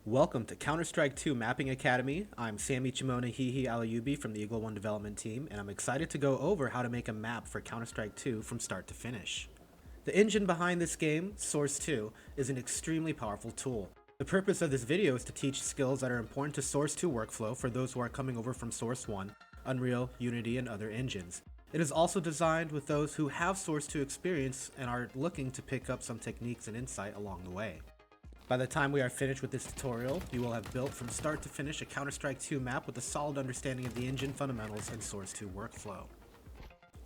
Welcome to Counter-Strike 2 Mapping Academy. I'm Sammy Chimona Hihi Alayubi from the Eagle One development team, and I'm excited to go over how to make a map for Counter-Strike 2 from start to finish. The engine behind this game, Source 2, is an extremely powerful tool. The purpose of this video is to teach skills that are important to Source 2 workflow for those who are coming over from Source 1, Unreal, Unity, and other engines. It is also designed with those who have Source 2 experience and are looking to pick up some techniques and insight along the way. By the time we are finished with this tutorial, you will have built from start to finish a Counter-Strike 2 map with a solid understanding of the engine fundamentals and Source 2 workflow.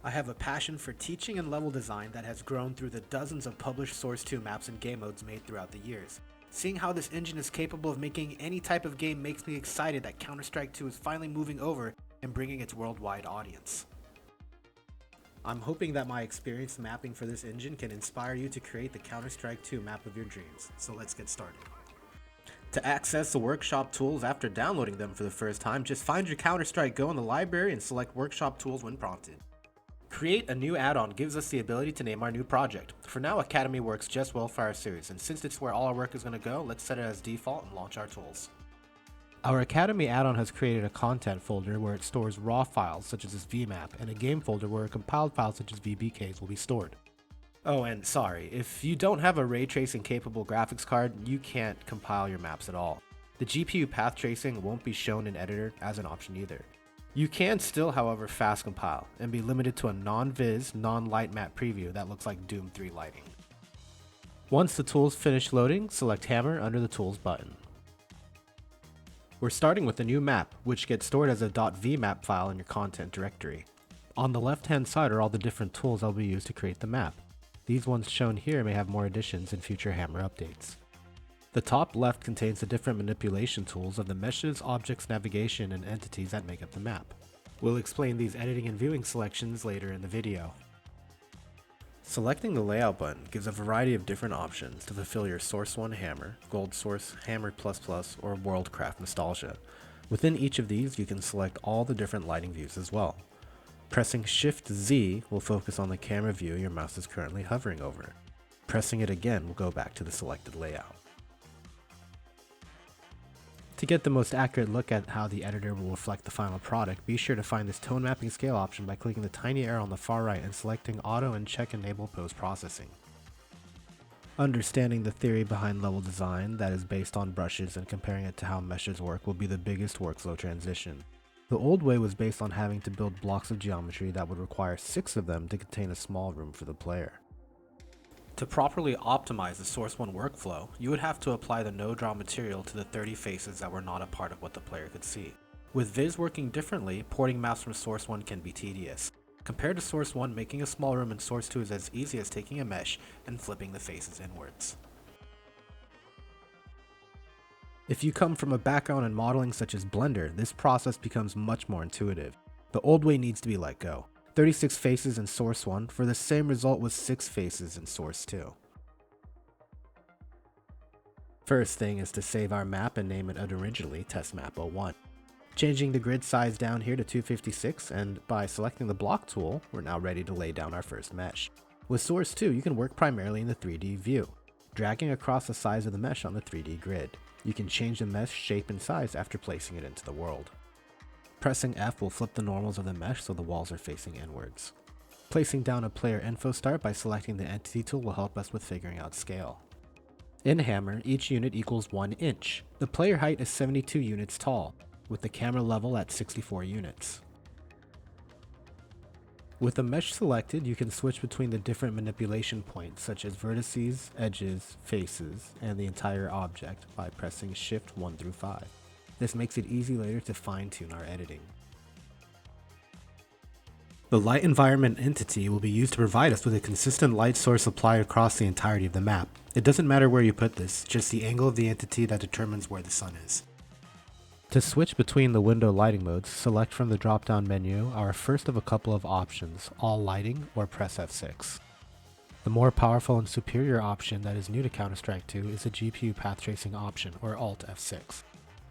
I have a passion for teaching and level design that has grown through the dozens of published Source 2 maps and game modes made throughout the years. Seeing how this engine is capable of making any type of game makes me excited that Counter-Strike 2 is finally moving over and bringing its worldwide audience. I'm hoping that my experience mapping for this engine can inspire you to create the Counter-Strike 2 map of your dreams, so let's get started. To access the workshop tools after downloading them for the first time, just find your Counter-Strike Go in the library and select workshop tools when prompted. Create a new add-on gives us the ability to name our new project. For now, Academy works just well for our series, and since it's where all our work is going to go, let's set it as default and launch our tools. Our Academy add-on has created a content folder where it stores raw files such as this VMap, and a game folder where compiled files such as VBKs will be stored. Oh, and sorry, if you don't have a ray tracing capable graphics card, you can't compile your maps at all. The GPU path tracing won't be shown in editor as an option either. You can still, however, fast compile, and be limited to a non-Vis, non-Lightmap preview that looks like Doom 3 lighting. Once the tools finish loading, select Hammer under the Tools button. We're starting with a new map, which gets stored as a .vmap file in your content directory. On the left-hand side are all the different tools that will be used to create the map. These ones shown here may have more additions in future Hammer updates. The top left contains the different manipulation tools of the meshes, objects, navigation, and entities that make up the map. We'll explain these editing and viewing selections later in the video. Selecting the layout button gives a variety of different options to fulfill your Source 1 Hammer, Gold Source, Hammer++, or Worldcraft nostalgia. Within each of these, you can select all the different lighting views as well. Pressing Shift-Z will focus on the camera view your mouse is currently hovering over. Pressing it again will go back to the selected layout. To get the most accurate look at how the editor will reflect the final product, be sure to find this tone mapping scale option by clicking the tiny arrow on the far right and selecting Auto and check Enable Post-Processing. Understanding the theory behind level design that is based on brushes and comparing it to how meshes work will be the biggest workflow transition. The old way was based on having to build blocks of geometry that would require 6 of them to contain a small room for the player. To properly optimize the Source 1 workflow, you would have to apply the no-draw material to the 30 faces that were not a part of what the player could see. With Vis working differently, porting maps from Source 1 can be tedious. Compared to Source 1, making a small room in Source 2 is as easy as taking a mesh and flipping the faces inwards. If you come from a background in modeling such as Blender, this process becomes much more intuitive. The old way needs to be let go. 36 faces in Source 1 for the same result with 6 faces in Source 2. First thing is to save our map and name it originally Test Map 01. Changing the grid size down here to 256, and by selecting the block tool, we're now ready to lay down our first mesh. With Source 2, you can work primarily in the 3D view, dragging across the size of the mesh on the 3D grid. You can change the mesh shape and size after placing it into the world. Pressing F will flip the normals of the mesh so the walls are facing inwards. Placing down a player info start by selecting the entity tool will help us with figuring out scale. In Hammer, each unit equals 1 inch. The player height is 72 units tall, with the camera level at 64 units. With the mesh selected, you can switch between the different manipulation points such as vertices, edges, faces, and the entire object by pressing Shift 1 through 5. This makes it easy later to fine-tune our editing. The light environment entity will be used to provide us with a consistent light source applied across the entirety of the map. It doesn't matter where you put this, just the angle of the entity that determines where the sun is. To switch between the window lighting modes, select from the drop-down menu our first of a couple of options, All Lighting or press F6. The more powerful and superior option that is new to Counter-Strike 2 is the GPU path tracing option or Alt F6.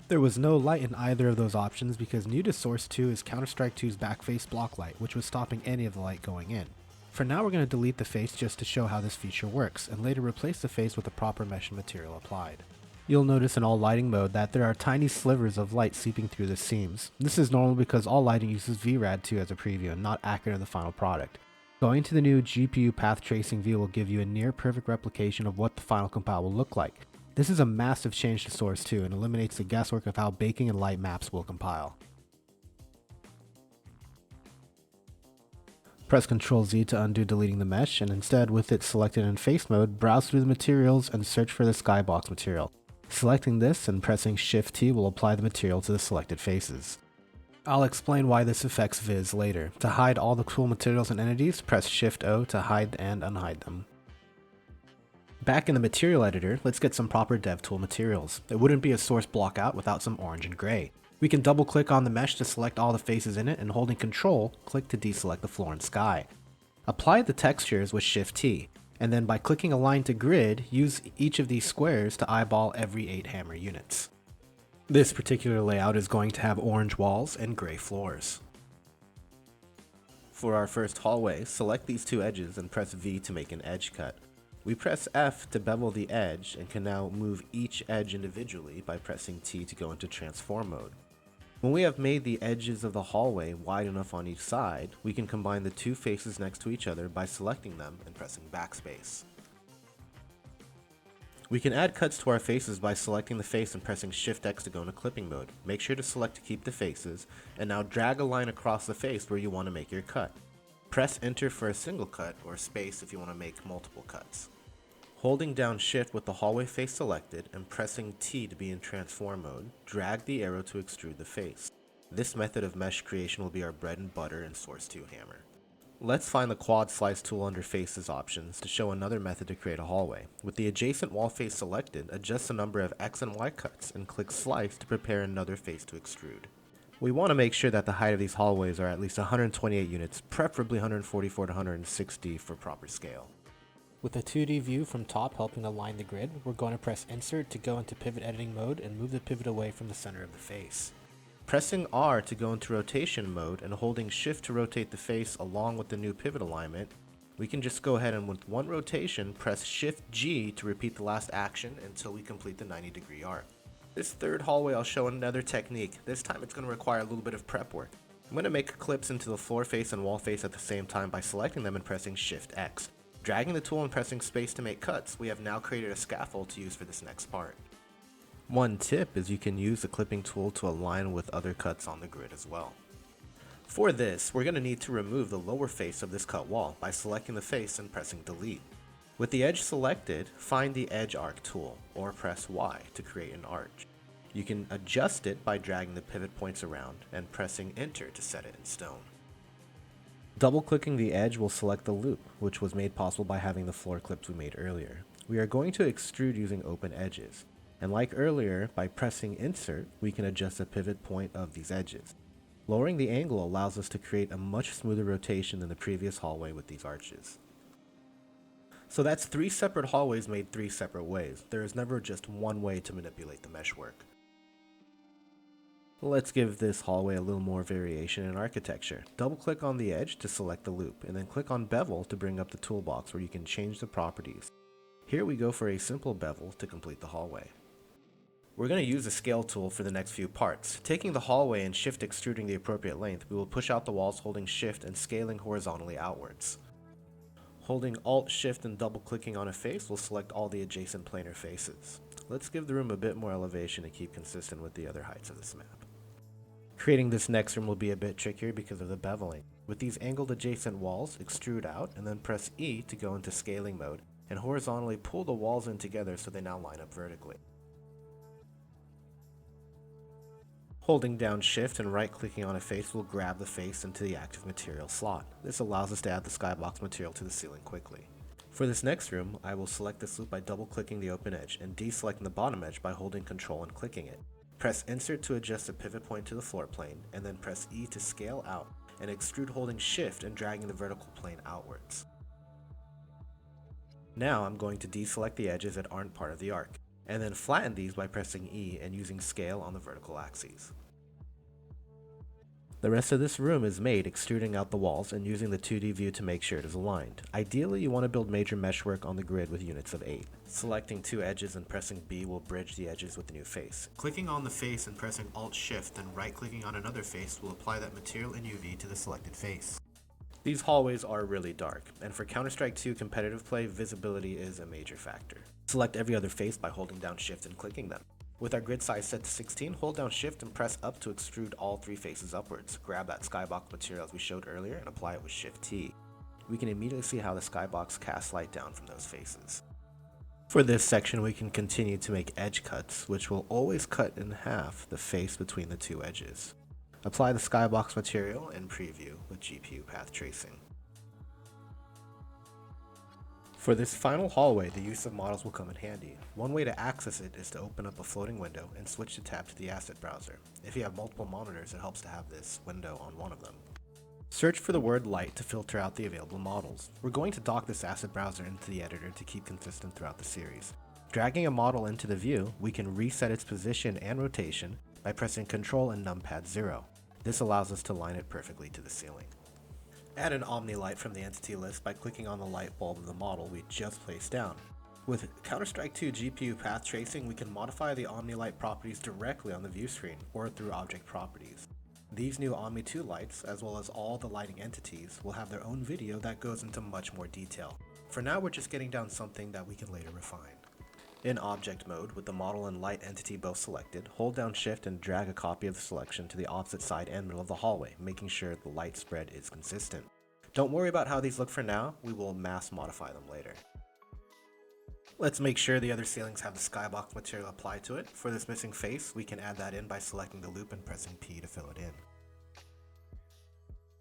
There was no light in either of those options because new to Source 2 is Counter-Strike 2's backface block light, which was stopping any of the light going in. For now, we're going to delete the face just to show how this feature works, and later replace the face with the proper mesh material applied. You'll notice in all lighting mode that there are tiny slivers of light seeping through the seams. This is normal because all lighting uses VRAD2 as a preview and not accurate in the final product. Going to the new GPU path tracing view will give you a near perfect replication of what the final compile will look like. This is a massive change to Source 2 and eliminates the guesswork of how baking and light maps will compile. Press Ctrl Z to undo deleting the mesh, and instead, with it selected in face mode, browse through the materials and search for the skybox material. Selecting this and pressing Shift T will apply the material to the selected faces. I'll explain why this affects Vis later. To hide all the tool materials and entities, press Shift O to hide and unhide them. Back in the material editor, let's get some proper dev tool materials. It wouldn't be a source block out without some orange and gray. We can double click on the mesh to select all the faces in it, and holding Ctrl, click to deselect the floor and sky. Apply the textures with Shift T, and then by clicking Align to Grid, use each of these squares to eyeball every 8 hammer units. This particular layout is going to have orange walls and gray floors. For our first hallway, select these two edges and press V to make an edge cut. We press F to bevel the edge and can now move each edge individually by pressing T to go into transform mode. When we have made the edges of the hallway wide enough on each side, we can combine the two faces next to each other by selecting them and pressing backspace. We can add cuts to our faces by selecting the face and pressing Shift X to go into clipping mode. Make sure to select to keep the faces, and now drag a line across the face where you want to make your cut. Press Enter for a single cut, or space if you want to make multiple cuts. Holding down Shift with the hallway face selected and pressing T to be in transform mode, drag the arrow to extrude the face. This method of mesh creation will be our bread and butter in Source 2 Hammer. Let's find the quad slice tool under faces options to show another method to create a hallway. With the adjacent wall face selected, adjust the number of X and Y cuts and click slice to prepare another face to extrude. We want to make sure that the height of these hallways are at least 128 units, preferably 144 to 160 for proper scale. With the 2D view from top helping align the grid, we're going to press Insert to go into pivot editing mode and move the pivot away from the center of the face. Pressing R to go into rotation mode and holding Shift to rotate the face along with the new pivot alignment, we can just go ahead and with one rotation press Shift G to repeat the last action until we complete the 90-degree arc. This third hallway I'll show another technique. This time it's going to require a little bit of prep work. I'm going to make clips into the floor face and wall face at the same time by selecting them and pressing Shift X. Dragging the tool and pressing space to make cuts, we have now created a scaffold to use for this next part. One tip is you can use the clipping tool to align with other cuts on the grid as well. For this, we're going to need to remove the lower face of this cut wall by selecting the face and pressing delete. With the edge selected, find the edge arc tool or press Y to create an arch. You can adjust it by dragging the pivot points around and pressing enter to set it in stone. Double clicking the edge will select the loop, which was made possible by having the floor clips we made earlier. We are going to extrude using open edges. And like earlier, by pressing Insert, we can adjust the pivot point of these edges. Lowering the angle allows us to create a much smoother rotation than the previous hallway with these arches. So that's 3 separate hallways made 3 separate ways. There is never just one way to manipulate the meshwork. Let's give this hallway a little more variation in architecture. Double click on the edge to select the loop, and then click on Bevel to bring up the toolbox where you can change the properties. Here we go for a simple bevel to complete the hallway. We're going to use the scale tool for the next few parts. Taking the hallway and shift extruding the appropriate length, we will push out the walls holding shift and scaling horizontally outwards. Holding Alt, Shift, and double clicking on a face will select all the adjacent planar faces. Let's give the room a bit more elevation to keep consistent with the other heights of this map. Creating this next room will be a bit trickier because of the beveling. With these angled adjacent walls, extrude out and then press E to go into scaling mode and horizontally pull the walls in together so they now line up vertically. Holding down Shift and right-clicking on a face will grab the face into the active material slot. This allows us to add the skybox material to the ceiling quickly. For this next room, I will select this loop by double-clicking the open edge and deselecting the bottom edge by holding Ctrl and clicking it. Press Insert to adjust the pivot point to the floor plane, and then press E to scale out, and extrude holding Shift and dragging the vertical plane outwards. Now I'm going to deselect the edges that aren't part of the arc, and then flatten these by pressing E and using scale on the vertical axes. The rest of this room is made extruding out the walls and using the 2D view to make sure it is aligned. Ideally, you want to build major meshwork on the grid with units of 8. Selecting 2 edges and pressing B will bridge the edges with the new face. Clicking on the face and pressing Alt-Shift, then right-clicking on another face will apply that material in UV to the selected face. These hallways are really dark, and for Counter-Strike 2 competitive play, visibility is a major factor. Select every other face by holding down Shift and clicking them. With our grid size set to 16, hold down Shift and press up to extrude all 3 faces upwards. Grab that skybox material as we showed earlier and apply it with Shift T. We can immediately see how the skybox casts light down from those faces. For this section, we can continue to make edge cuts, which will always cut in half the face between the 2 edges. Apply the skybox material and preview with GPU path tracing. For this final hallway, the use of models will come in handy. One way to access it is to open up a floating window and switch the tab to the asset browser. If you have multiple monitors, it helps to have this window on one of them. Search for the word light to filter out the available models. We're going to dock this asset browser into the editor to keep consistent throughout the series. Dragging a model into the view, we can reset its position and rotation by pressing Ctrl and numpad 0. This allows us to line it perfectly to the ceiling. Add an Omni light from the entity list by clicking on the light bulb of the model we just placed down. With Counter-Strike 2 GPU path tracing, we can modify the Omni light properties directly on the view screen or through object properties. These new Omni 2 lights, as well as all the lighting entities, will have their own video that goes into much more detail. For now, we're just getting down something that we can later refine. In object mode, with the model and light entity both selected, hold down Shift and drag a copy of the selection to the opposite side and middle of the hallway, making sure the light spread is consistent. Don't worry about how these look for now, we will mass modify them later. Let's make sure the other ceilings have the skybox material applied to it. For this missing face, we can add that in by selecting the loop and pressing P to fill it in.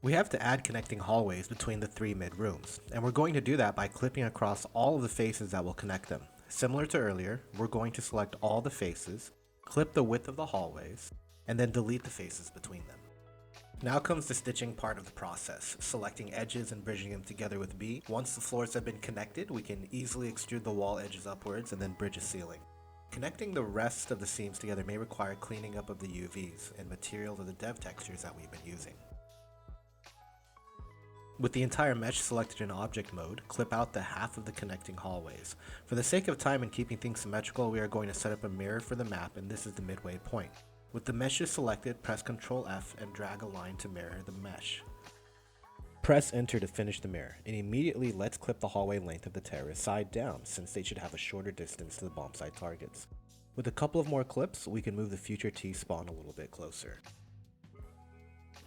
We have to add connecting hallways between the 3 mid rooms, and we're going to do that by clipping across all of the faces that will connect them. Similar to earlier, we're going to select all the faces, clip the width of the hallways, and then delete the faces between them. Now comes the stitching part of the process, selecting edges and bridging them together with B. Once the floors have been connected, we can easily extrude the wall edges upwards and then bridge a ceiling. Connecting the rest of the seams together may require cleaning up of the UVs and materials of the dev textures that we've been using. With the entire mesh selected in object mode, clip out the half of the connecting hallways. For the sake of time and keeping things symmetrical, we are going to set up a mirror for the map, and this is the midway point. With the meshes selected, press Ctrl F and drag a line to mirror the mesh. Press enter to finish the mirror, and immediately let's clip the hallway length of the terrorist side down, since they should have a shorter distance to the bomb site targets. With a couple of more clips, we can move the future T-spawn a little bit closer.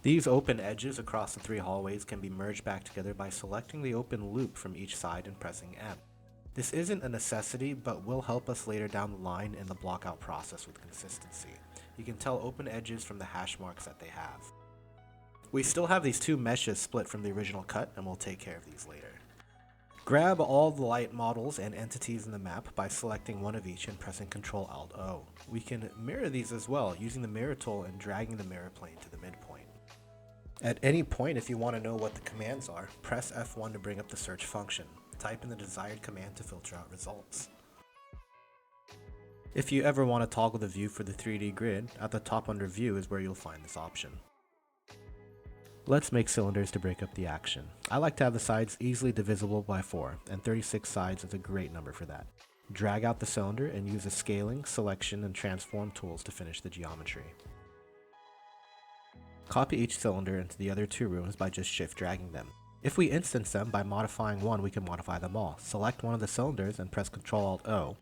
These open edges across the 3 hallways can be merged back together by selecting the open loop from each side and pressing M. This isn't a necessity, but will help us later down the line in the blockout process with consistency. You can tell open edges from the hash marks that they have. We still have these 2 meshes split from the original cut, and we'll take care of these later. Grab all the light models and entities in the map by selecting one of each and pressing Ctrl Alt O. We can mirror these as well using the mirror tool and dragging the mirror plane to the midpoint. At any point, if you want to know what the commands are, press F1 to bring up the search function. Type in the desired command to filter out results. If you ever want to toggle the view for the 3D grid, at the top under View is where you'll find this option. Let's make cylinders to break up the action. I like to have the sides easily divisible by 4, and 36 sides is a great number for that. Drag out the cylinder and use the scaling, selection, and transform tools to finish the geometry. Copy each cylinder into the other 2 rooms by just shift dragging them. If we instance them by modifying one, we can modify them all. Select one of the cylinders and press Ctrl Alt O.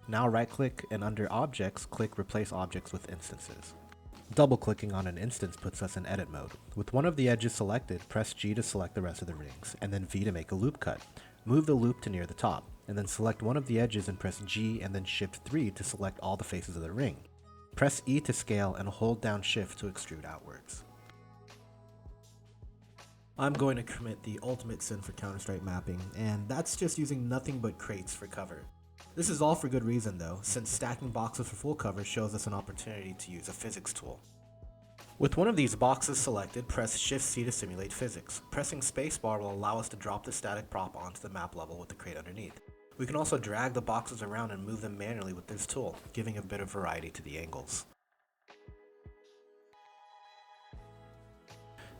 Now right click and under Objects, click Replace Objects with Instances. Double clicking on an instance puts us in edit mode. With one of the edges selected, press G to select the rest of the rings, and then V to make a loop cut. Move the loop to near the top, and then select one of the edges and press G and then Shift 3 to select all the faces of the ring. Press E to scale and hold down Shift to extrude outwards. I'm going to commit the ultimate sin for Counter-Strike mapping, and that's just using nothing but crates for cover. This is all for good reason though, since stacking boxes for full cover shows us an opportunity to use a physics tool. With one of these boxes selected, press Shift-C to simulate physics. Pressing spacebar will allow us to drop the static prop onto the map level with the crate underneath. We can also drag the boxes around and move them manually with this tool, giving a bit of variety to the angles.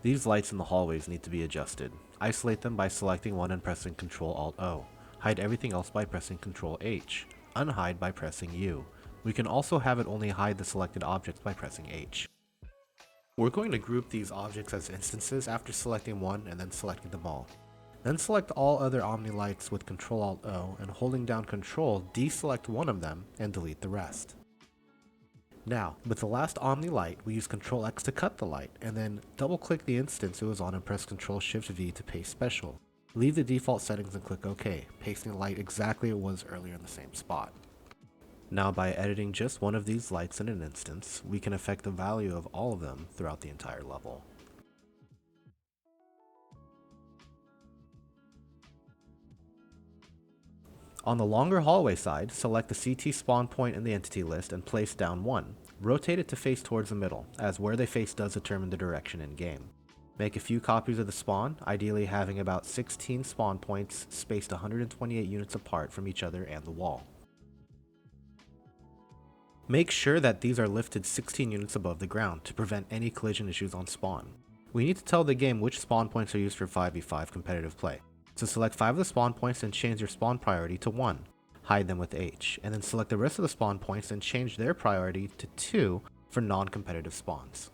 These lights in the hallways need to be adjusted. Isolate them by selecting one and pressing Ctrl-Alt-O. Hide everything else by pressing Ctrl-H. Unhide by pressing U. We can also have it only hide the selected objects by pressing H. We're going to group these objects as instances after selecting one and then selecting them all. Then select all other Omni lights with Ctrl-Alt-O, and holding down Ctrl, deselect one of them and delete the rest. Now, with the last Omni light, we use Ctrl-X to cut the light, and then double-click the instance it was on and press Ctrl-Shift-V to paste special. Leave the default settings and click OK, pasting the light exactly it was earlier in the same spot. Now, by editing just one of these lights in an instance, we can affect the value of all of them throughout the entire level. On the longer hallway side, select the CT spawn point in the entity list and place down one. Rotate it to face towards the middle, as where they face does determine the direction in game. Make a few copies of the spawn, ideally having about 16 spawn points spaced 128 units apart from each other and the wall. Make sure that these are lifted 16 units above the ground to prevent any collision issues on spawn. We need to tell the game which spawn points are used for 5v5 competitive play. So select 5 of the spawn points and change your spawn priority to 1. Hide them with H, and then select the rest of the spawn points and change their priority to 2 for non-competitive spawns.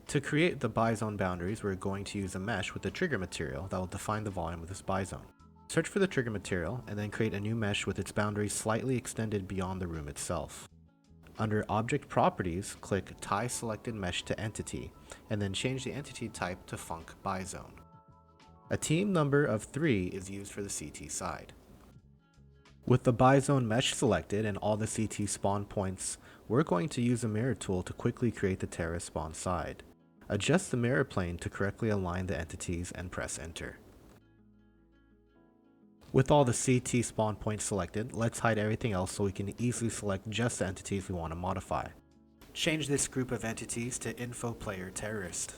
To create the byzone boundaries, we're going to use a mesh with the trigger material that will define the volume of this byzone. Search for the trigger material and then create a new mesh with its boundaries slightly extended beyond the room itself. Under Object Properties, click Tie Selected Mesh to Entity, and then change the entity type to Func Byzone. A team number of 3 is used for the CT side. With the byzone mesh selected and all the CT spawn points, we're going to use a mirror tool to quickly create the terrorist spawn side. Adjust the mirror plane to correctly align the entities and press enter. With all the CT spawn points selected, let's hide everything else so we can easily select just the entities we want to modify. Change this group of entities to Info Player Terrorist.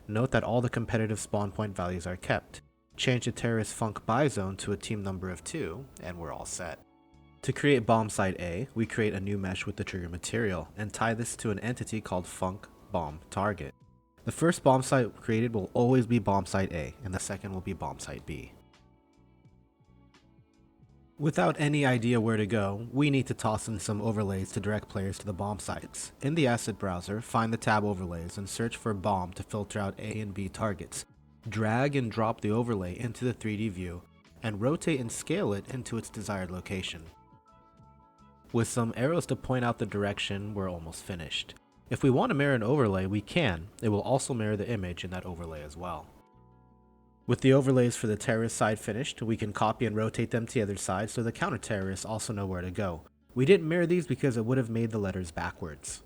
Note that all the competitive spawn point values are kept. Change the terrorist func byzone to a team number of 2, and we're all set. To create bomb site A, we create a new mesh with the trigger material, and tie this to an entity called func bomb target. The first bomb site created will always be bomb site A, and the second will be bomb site B. Without any idea where to go, we need to toss in some overlays to direct players to the bomb sites. In the asset browser, find the tab Overlays and search for Bomb to filter out A and B targets. Drag and drop the overlay into the 3D view, and rotate and scale it into its desired location. With some arrows to point out the direction, we're almost finished. If we want to mirror an overlay, we can. It will also mirror the image in that overlay as well. With the overlays for the terrorist side finished, we can copy and rotate them to the other side so the counter-terrorists also know where to go. We didn't mirror these because it would have made the letters backwards.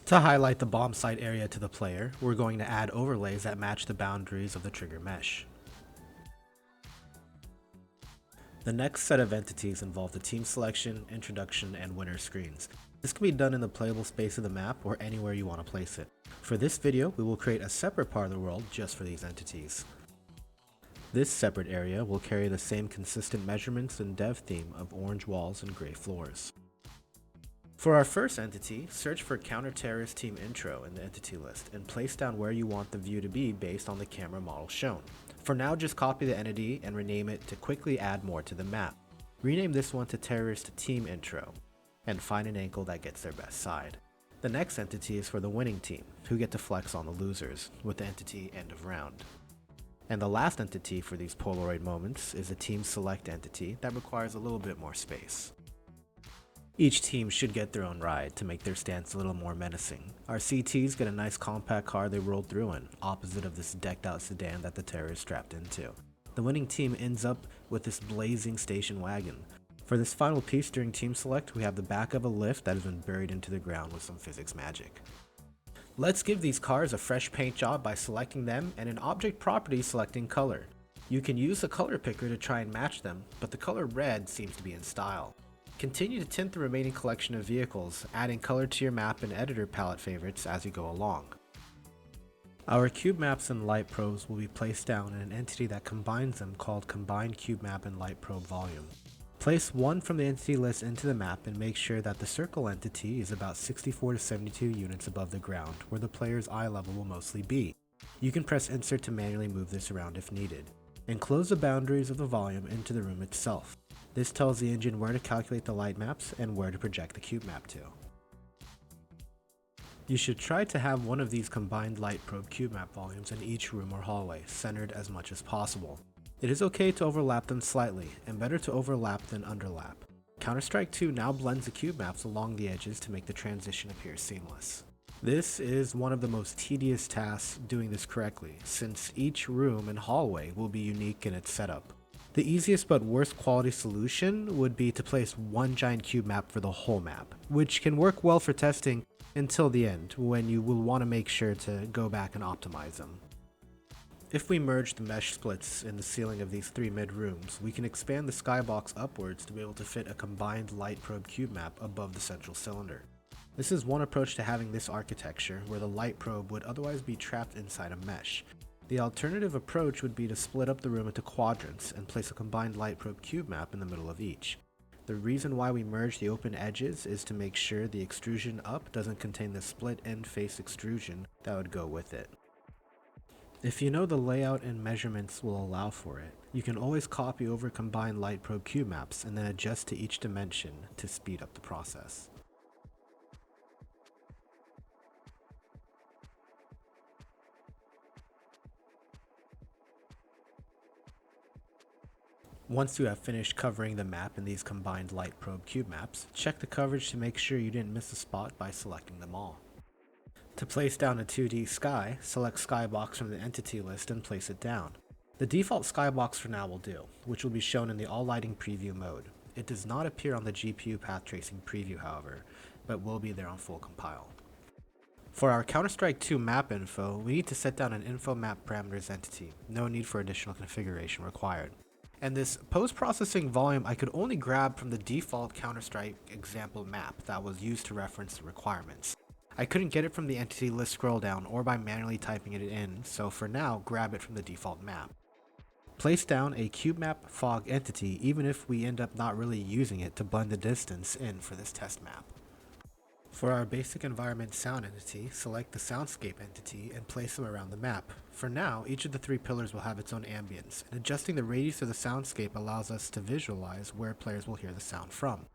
To highlight the bomb site area to the player, we're going to add overlays that match the boundaries of the trigger mesh. The next set of entities involve the team selection, introduction, and winner screens. This can be done in the playable space of the map or anywhere you want to place it. For this video, we will create a separate part of the world just for these entities. This separate area will carry the same consistent measurements and dev theme of orange walls and gray floors. For our first entity, search for Counter-Terrorist Team Intro in the entity list and place down where you want the view to be based on the camera model shown. For now, just copy the entity and rename it to quickly add more to the map. Rename this one to Terrorist Team Intro, and find an angle that gets their best side. The next entity is for the winning team, who get to flex on the losers, with the entity End of Round. And the last entity for these Polaroid moments is a team select entity that requires a little bit more space. Each team should get their own ride to make their stance a little more menacing. Our CTs get a nice compact car they rolled through in, opposite of this decked out sedan that the terrorists strapped into. The winning team ends up with this blazing station wagon. For this final piece during team select, we have the back of a lift that has been buried into the ground with some physics magic. Let's give these cars a fresh paint job by selecting them and in Object Properties selecting Color. You can use the color picker to try and match them, but the color red seems to be in style. Continue to tint the remaining collection of vehicles, adding color to your map and editor palette favorites as you go along. Our cube maps and light probes will be placed down in an entity that combines them called Combine Cube Map and Light Probe Volume. Place one from the entity list into the map and make sure that the circle entity is about 64 to 72 units above the ground, where the player's eye level will mostly be. You can press insert to manually move this around if needed. Enclose the boundaries of the volume into the room itself. This tells the engine where to calculate the light maps and where to project the cube map to. You should try to have one of these combined light probe cube map volumes in each room or hallway, centered as much as possible. It is okay to overlap them slightly, and better to overlap than underlap. Counter-Strike 2 now blends the cube maps along the edges to make the transition appear seamless. This is one of the most tedious tasks doing this correctly, since each room and hallway will be unique in its setup. The easiest but worst quality solution would be to place one giant cube map for the whole map, which can work well for testing until the end, when you will want to make sure to go back and optimize them. If we merge the mesh splits in the ceiling of these three mid rooms, we can expand the skybox upwards to be able to fit a combined light probe cube map above the central cylinder. This is one approach to having this architecture, where the light probe would otherwise be trapped inside a mesh. The alternative approach would be to split up the room into quadrants and place a combined light probe cube map in the middle of each. The reason why we merge the open edges is to make sure the extrusion up doesn't contain the split end face extrusion that would go with it. If you know the layout and measurements will allow for it, you can always copy over combined light probe cube maps and then adjust to each dimension to speed up the process. Once you have finished covering the map in these combined light probe cube maps, check the coverage to make sure you didn't miss a spot by selecting them all. To place down a 2D sky, select Skybox from the entity list and place it down. The default Skybox for now will do, which will be shown in the All Lighting Preview mode. It does not appear on the GPU Path Tracing preview, however, but will be there on full compile. For our Counter-Strike 2 map info, we need to set down an info map parameters entity. No need for additional configuration required. And this post-processing volume I could only grab from the default Counter-Strike example map that was used to reference the requirements. I couldn't get it from the entity list scroll down or by manually typing it in, so for now, grab it from the default map. Place down a cubemap fog entity even if we end up not really using it to blend the distance in for this test map. For our basic environment sound entity, select the soundscape entity and place them around the map. For now, each of the three pillars will have its own ambience, and adjusting the radius of the soundscape allows us to visualize where players will hear the sound from.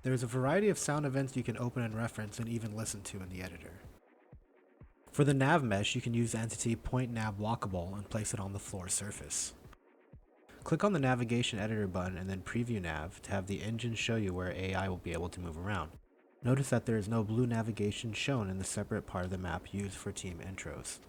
There is a variety of sound events you can open and reference and even listen to in the editor. For the nav mesh, you can use the entity point nav walkable and place it on the floor surface. Click on the navigation editor button and then preview nav to have the engine show you where AI will be able to move around. Notice that there is no blue navigation shown in the separate part of the map used for team intros.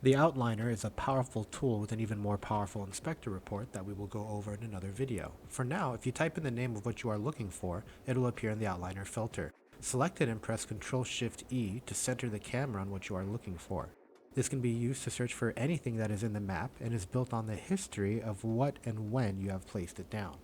The outliner is a powerful tool with an even more powerful inspector report that we will go over in another video. For now, if you type in the name of what you are looking for, it will appear in the outliner filter. Select it and press Ctrl-Shift-E to center the camera on what you are looking for. This can be used to search for anything that is in the map and is built on the history of what and when you have placed it down.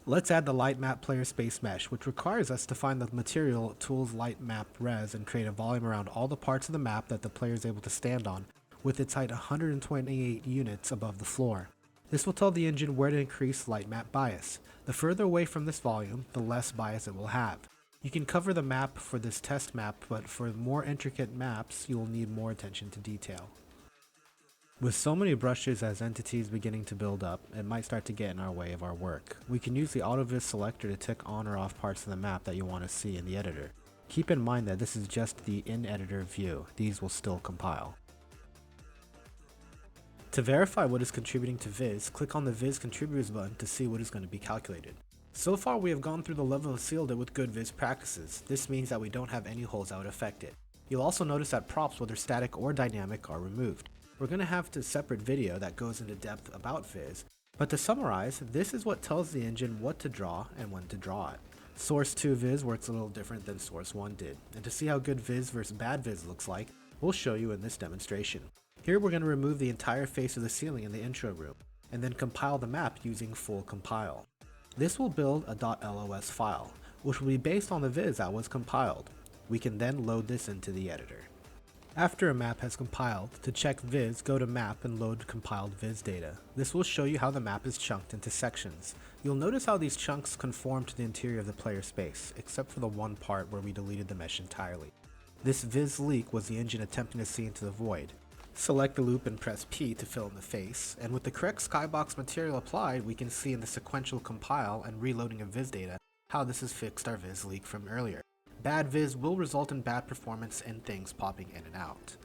Let's add the Lightmap player space mesh, which requires us to find the material tools Lightmap res and create a volume around all the parts of the map that the player is able to stand on, with its height 128 units above the floor. This will tell the engine where to increase Lightmap bias. The further away from this volume, the less bias it will have. You can cover the map for this test map, but for more intricate maps, you will need more attention to detail. With so many brushes as entities beginning to build up, it might start to get in our way of our work. We can use the AutoVIS selector to tick on or off parts of the map that you want to see in the editor. Keep in mind that this is just the in-editor view. These will still compile. To verify what is contributing to Vis, click on the Vis Contributors button to see what is going to be calculated. So far we have gone through the level of sealed it with good Vis practices. This means that we don't have any holes that would affect it. You'll also notice that props, whether static or dynamic, are removed. We're going to have a separate video that goes into depth about Vis, but to summarize, this is what tells the engine what to draw and when to draw it. Source 2 Vis works a little different than Source 1 did, and to see how good Vis versus bad Vis looks like, we'll show you in this demonstration. Here we're going to remove the entire face of the ceiling in the intro room, and then compile the map using full compile. This will build a .los file, which will be based on the Vis that was compiled. We can then load this into the editor. After a map has compiled, to check Vis, go to Map and load compiled Vis data. This will show you how the map is chunked into sections. You'll notice how these chunks conform to the interior of the player space, except for the one part where we deleted the mesh entirely. This Vis leak was the engine attempting to see into the void. Select the loop and press P to fill in the face, and with the correct skybox material applied, we can see in the sequential compile and reloading of Vis data how this has fixed our Vis leak from earlier. Bad Vis will result in bad performance and things popping in and out.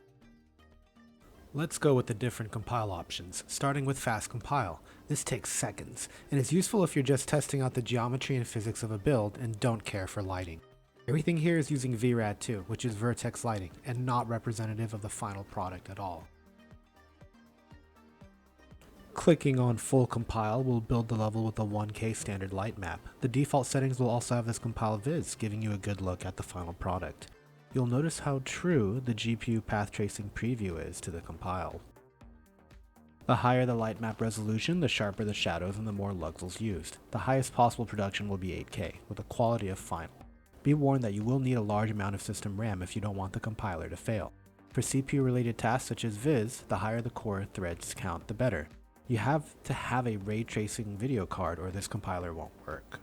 Let's go with the different compile options, starting with Fast Compile. This takes seconds, and is useful if you're just testing out the geometry and physics of a build and don't care for lighting. Everything here is using VRAD2, which is vertex lighting, and not representative of the final product at all. Clicking on Full Compile will build the level with a 1K standard Lightmap. The default settings will also have this compile Vis, giving you a good look at the final product. You'll notice how true the GPU path tracing preview is to the compile. The higher the Lightmap resolution, the sharper the shadows and the more luxels used. The highest possible production will be 8K, with a quality of final. Be warned that you will need a large amount of system RAM if you don't want the compiler to fail. For CPU related tasks such as Vis, the higher the core threads count, the better. You have to have a ray tracing video card or this compiler won't work.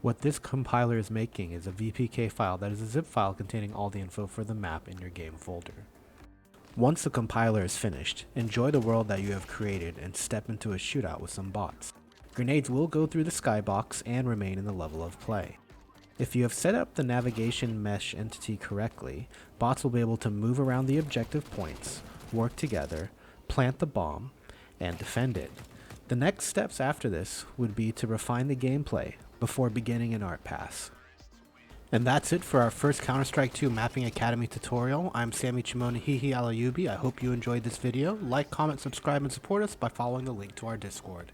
What this compiler is making is a VPK file that is a zip file containing all the info for the map in your game folder. Once the compiler is finished, enjoy the world that you have created and step into a shootout with some bots. Grenades will go through the skybox and remain in the level of play. If you have set up the navigation mesh entity correctly, bots will be able to move around the objective points, work together, plant the bomb, and defend it. The next steps after this would be to refine the gameplay before beginning an art pass. And that's it for our first Counter-Strike 2 Mapping Academy tutorial. I'm Sammy Chimona Hihi Alayubi. I hope you enjoyed this video. Like, comment, subscribe, and support us by following the link to our Discord.